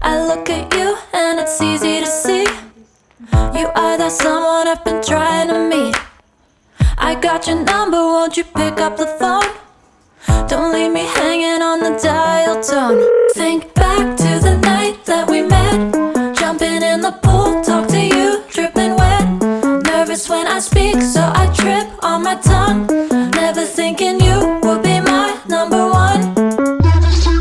I look at you and it's easy to see. You are that someone I've been trying to meet. I got your number, won't you pick up the phone? Don't leave me hanging on the dial tone. Think back to the night that we met, jumping in the pool, talk to you, dripping wet. Nervous when I speak, so I trip on my tongue. Never thinking you would be my number one. Nervous when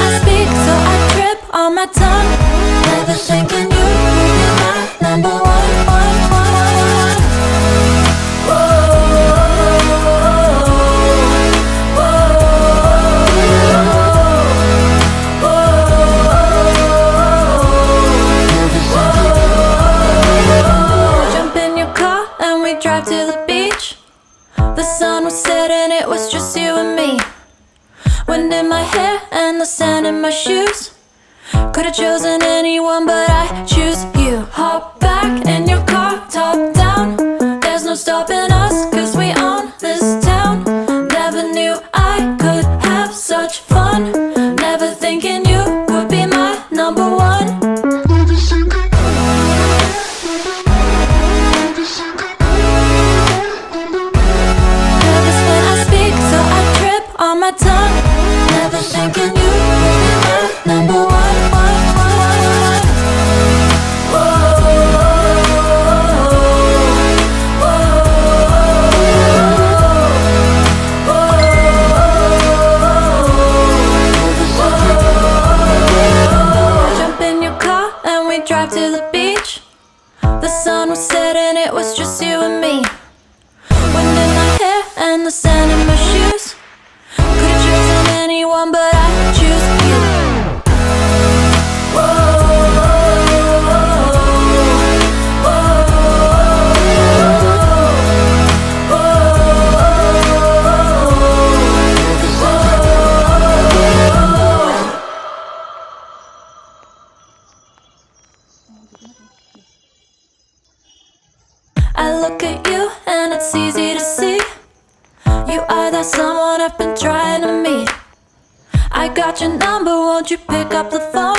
I speak, so I trip on my tongue. Never thinking you would be my number one. Drive to the beach. The sun was setting, it was just you and me. Wind in my hair and the sand in my shoes. Could've chosen anyone, but I choose you. Hop back in your car, top down. There's no stopping us, cause we own this town. Never knew I could have such fun. Never thinking you would be my number one. On my tongue, never thinking you would be my number one. Jump in your car and we drive to the beach. The sun was setting, it was just you and me. Wind in my hair and the sand in my shoes. Could've chosen anyone, but I choose you. I look at you and it's easy to see. You are that someone I've been trying to meet. I got your number, won't you pick up the phone?